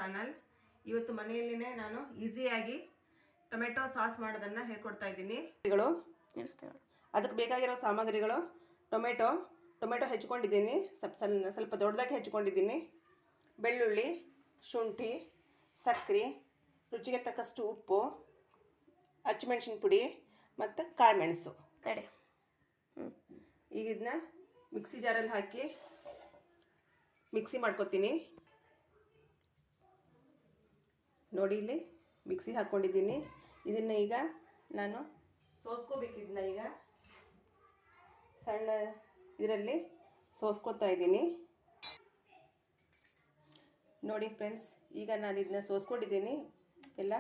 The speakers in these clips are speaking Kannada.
ಚಾನಲ್. ಇವತ್ತು ಮನೆಯಲ್ಲಿನೇ ನಾನು ಈಸಿಯಾಗಿ ಟೊಮೆಟೊ ಸಾಸ್ ಮಾಡೋದನ್ನು ಹೇಳ್ಕೊಡ್ತಾ ಇದ್ದೀನಿ. ಅದಕ್ಕೆ ಬೇಕಾಗಿರೋ ಸಾಮಗ್ರಿಗಳು ಟೊಮೆಟೊ ಹೆಚ್ಚಿಕೊಂಡಿದ್ದೀನಿ, ಸ್ವಲ್ಪ ದೊಡ್ಡದಾಗಿ ಹೆಚ್ಚಿಕೊಂಡಿದ್ದೀನಿ. ಬೆಳ್ಳುಳ್ಳಿ, ಶುಂಠಿ, ಸಕ್ಕರೆ, ರುಚಿಗೆ ತಕ್ಕಷ್ಟು ಉಪ್ಪು, ಹಸಿಮೆಣಸಿನ ಪುಡಿ ಮತ್ತು ಕಾಳುಮೆಣಸು. ಈಗ ಇದನ್ನ ಮಿಕ್ಸಿ ಜಾರಲ್ಲಿ ಹಾಕಿ ಮಿಕ್ಸಿ ಮಾಡ್ಕೊತೀನಿ. ನೋಡಿ, ಇಲ್ಲಿ ಮಿಕ್ಸಿ ಹಾಕ್ಕೊಂಡಿದ್ದೀನಿ. ಇದನ್ನು ಈಗ ನಾನು ಸೋಸ್ಕೋಬೇಕು. ಇದನ್ನ ಈಗ ಸಣ್ಣ ಇದರಲ್ಲಿ ಸೋಸ್ಕೊತಾ ಇದ್ದೀನಿ. ನೋಡಿ ಫ್ರೆಂಡ್ಸ್, ಈಗ ನಾನು ಇದನ್ನ ಸೋಸ್ಕೊಂಡಿದ್ದೀನಿ ಎಲ್ಲ.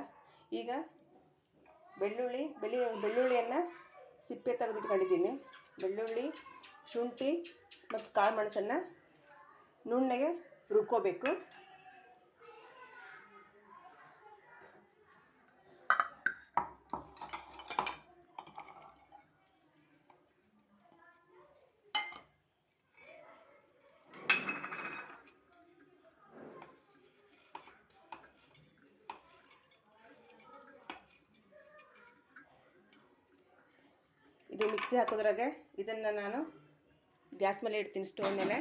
ಈಗ ಬೆಳ್ಳುಳ್ಳಿಯನ್ನು ಸಿಪ್ಪೆ ತೆಗೆದಿಟ್ಕೊಂಡಿದ್ದೀನಿ. ಬೆಳ್ಳುಳ್ಳಿ, ಶುಂಠಿ ಮತ್ತು ಕಾಳು ಮೆಣಸನ್ನು ನುಣ್ಣಗೆ ರುಬ್ಕೋಬೇಕು. ಇದು ಮಿಕ್ಸಿ ಹಾಕೋದ್ರಾಗೆ ಇದನ್ನು ನಾನು ಗ್ಯಾಸ್ ಮೇಲೆ ಇಡ್ತೀನಿ, ಸ್ಟೋವ್ ಮೇಲೆ.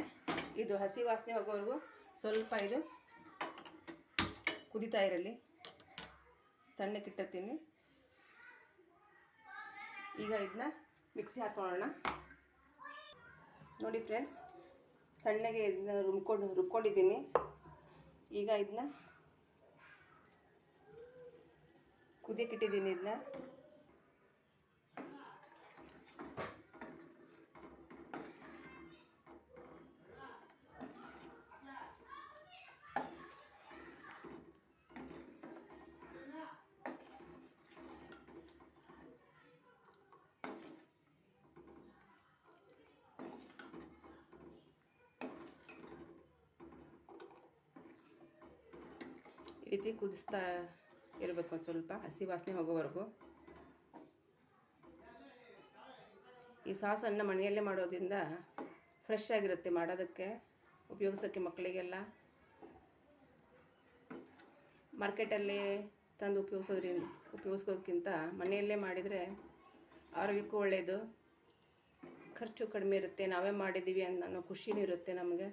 ಇದು ಹಸಿ ವಾಸನೆ ಹೋಗೋವರೆಗೂ ಸ್ವಲ್ಪ ಇದು ಕುದೀತಾ ಇರಲಿ. ಸಣ್ಣಕ್ಕೆ ಇಟ್ಟಿರ್ತೀನಿ. ಈಗ ಇದನ್ನ ಮಿಕ್ಸಿ ಹಾಕೊಳ್ಳೋಣ. ನೋಡಿ ಫ್ರೆಂಡ್ಸ್, ಸಣ್ಣಗೆ ಇದನ್ನ ರುಬ್ಕೊಂಡಿದ್ದೀನಿ. ಈಗ ಇದನ್ನ ಕುದಿಯಕ್ಕೆ ಇಟ್ಟಿದ್ದೀನಿ. ಇದನ್ನ ಈ ರೀತಿ ಕುದಿಸ್ತಾ ಇರಬೇಕು, ಒಂದು ಸ್ವಲ್ಪ ಹಸಿ ವಾಸನೆ ಹೋಗೋವರೆಗೂ. ಈ ಸಾಸನ್ನು ಮನೆಯಲ್ಲೇ ಮಾಡೋದ್ರಿಂದ ಫ್ರೆಶ್ ಆಗಿರುತ್ತೆ, ಮಾಡೋದಕ್ಕೆ ಉಪಯೋಗಿಸೋಕ್ಕೆ ಮಕ್ಕಳಿಗೆಲ್ಲ. ಮಾರ್ಕೆಟಲ್ಲಿ ತಂದು ಉಪಯೋಗಿಸೋದಕ್ಕಿಂತ ಮನೆಯಲ್ಲೇ ಮಾಡಿದರೆ ಆರೋಗ್ಯಕ್ಕೂ ಒಳ್ಳೆಯದು, ಖರ್ಚು ಕಡಿಮೆ ಇರುತ್ತೆ. ನಾವೇ ಮಾಡಿದ್ದೀವಿ ಅನ್ನೋ ಖುಷಿನೂ ಇರುತ್ತೆ ನಮಗೆ.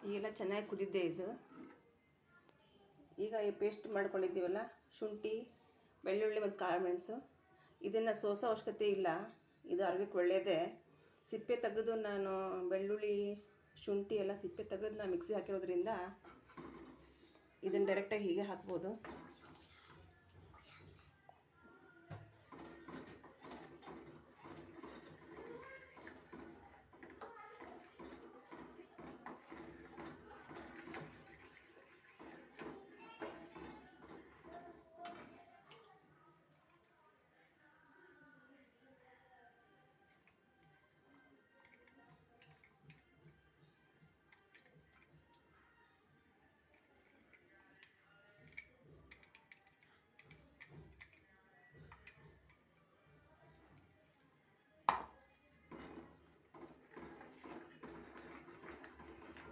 ಈಗೆಲ್ಲ ಚೆನ್ನಾಗಿ ಕುದಿದ್ದೆ ಇದು. ಈಗ ಈ ಪೇಸ್ಟ್ ಮಾಡ್ಕೊಂಡಿದ್ದೀವಲ್ಲ, ಶುಂಠಿ, ಬೆಳ್ಳುಳ್ಳಿ ಮತ್ತು ಕಾಳುಮೆಣಸು, ಇದನ್ನು ಸೋಸೋ ಅವಶ್ಯಕತೆ ಇಲ್ಲ. ಇದು ಆರೋಗ್ಯಕ್ಕೆ ಒಳ್ಳೆಯದೇ. ಸಿಪ್ಪೆ ತೆಗೆದು ನಾನು ಬೆಳ್ಳುಳ್ಳಿ, ಶುಂಠಿ ಎಲ್ಲ ಸಿಪ್ಪೆ ತೆಗೆದು ನಾನು ಮಿಕ್ಸಿ ಹಾಕಿರೋದ್ರಿಂದ ಇದನ್ನು ಡೈರೆಕ್ಟಾಗಿ ಹೀಗೆ ಹಾಕ್ಬೋದು.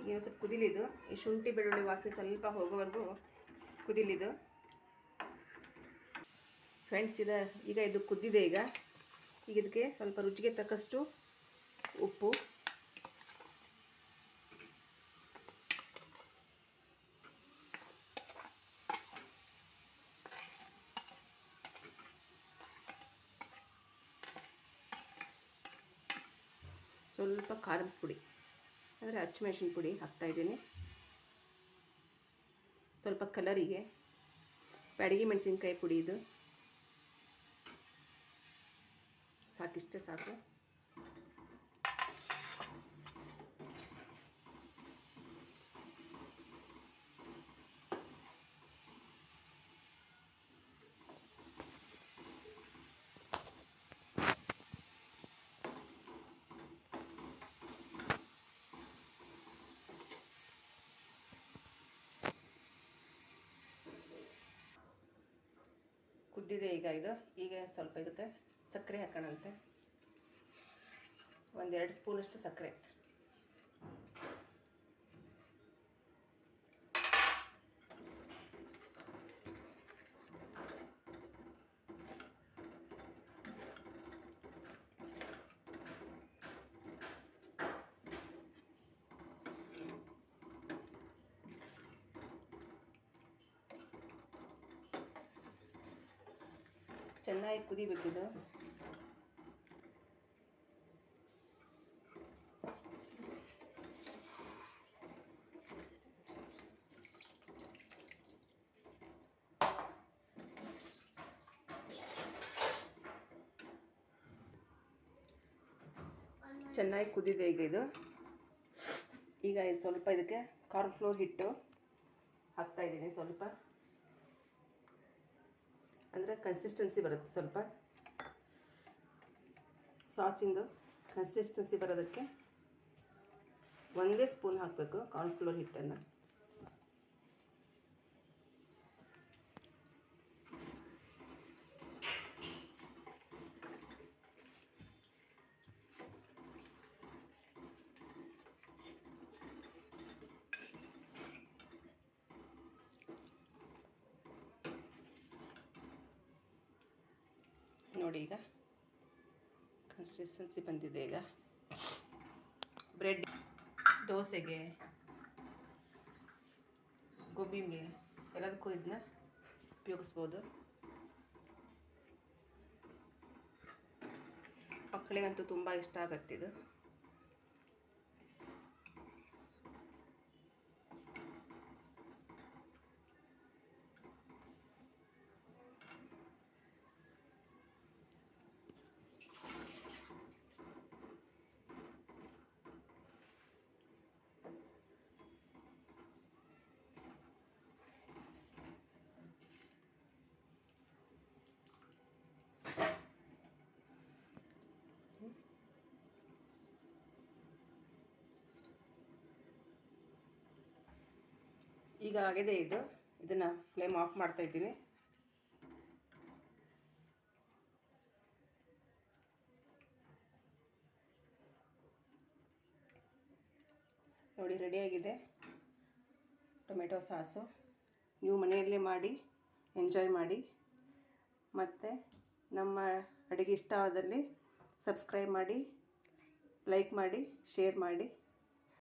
ಈಗ ಸ್ವಲ್ಪ ಕುದಿಲಿದು. ಈ ಶುಂಠಿ ಬೆಳ್ಳುಳ್ಳಿ ವಾಸನೆ ಸ್ವಲ್ಪ ಹೋಗೋವರೆಗೂ ಕುದಿಲಿದು ಫ್ರೆಂಡ್ಸ್. ಈಗ ಇದು ಕುದ್ದಿದೆ. ಈಗ ಇದಕ್ಕೆ ಸ್ವಲ್ಪ ರುಚಿಗೆ ತಕ್ಕಷ್ಟು ಉಪ್ಪು, ಸ್ವಲ್ಪ ಖಾರದ ಪುಡಿ ಅಂದರೆ ಹಸಿಮೆಣಸಿನ ಪುಡಿ ಹಾಕ್ತಾಯಿದ್ದೀನಿ. ಸ್ವಲ್ಪ ಕಲರಿಗೆ ಬ್ಯಾಡಗಿ ಮೆಣಸಿನ್ಕಾಯಿ ಪುಡಿ, ಇದು ಸಾಕಿಷ್ಟೇ ಸಾಕು. ಕುದ್ದಿದೆ ಈಗ ಇದು. ಈಗ ಸ್ವಲ್ಪ ಇದಕ್ಕೆ ಸಕ್ಕರೆ ಹಾಕೋಣಂತೆ. 1-2 ಸ್ಪೂನಷ್ಟು ಸಕ್ಕರೆ. ಚೆನ್ನಾಗಿ ಕುದಿಬೇಕಿದು. ಚೆನ್ನಾಗಿ ಕುದಿದೆ ಈಗ ಇದು. ಈಗ ಸ್ವಲ್ಪ ಇದಕ್ಕೆ ಕಾರ್ನ್ಫ್ಲೋರ್ ಹಿಟ್ಟು ಹಾಕ್ತಾಯಿದ್ದೀನಿ. ಸ್ವಲ್ಪ ಅಂದರೆ ಕನ್ಸಿಸ್ಟೆನ್ಸಿ ಬರುತ್ತೆ, ಸ್ವಲ್ಪ ಸಾಸಿಂದು ಕನ್ಸಿಸ್ಟೆನ್ಸಿ ಬರೋದಕ್ಕೆ 1 ಸ್ಪೂನ್ ಹಾಕಬೇಕು ಕಾರ್ನ್ಫ್ಲೋರ್ ಹಿಟ್ಟನ್ನು. ನೋಡಿ ಈಗ ಕನ್ಸಿಸ್ಟೆನ್ಸಿ ಬಂದಿದೆ. ಈಗ ಬ್ರೆಡ್, ದೋಸೆಗೆ, ಗೋಬಿಗೆ ಎಲ್ಲದಕ್ಕೂ ಇದನ್ನ ಉಪಯೋಗಿಸ್ಬೋದು. ಮಕ್ಕಳಿಗಂತೂ ತುಂಬ ಇಷ್ಟ ಆಗುತ್ತಿದು. ಈಗ ಆಗಿದೆ ಇದು. ಇದನ್ನು ಫ್ಲೇಮ್ ಆಫ್ ಮಾಡ್ತಾ ಇದ್ದೀನಿ. ನೋಡಿ ರೆಡಿಯಾಗಿದೆ ಟೊಮೆಟೊ ಸಾಸು. ನೀವು ಮನೆಯಲ್ಲೇ ಮಾಡಿ ಎಂಜಾಯ್ ಮಾಡಿ. ಮತ್ತು ನಮ್ಮ ಅಡುಗೆ ಇಷ್ಟವಾದಲ್ಲಿ ಸಬ್ಸ್ಕ್ರೈಬ್ ಮಾಡಿ, ಲೈಕ್ ಮಾಡಿ, ಶೇರ್ ಮಾಡಿ.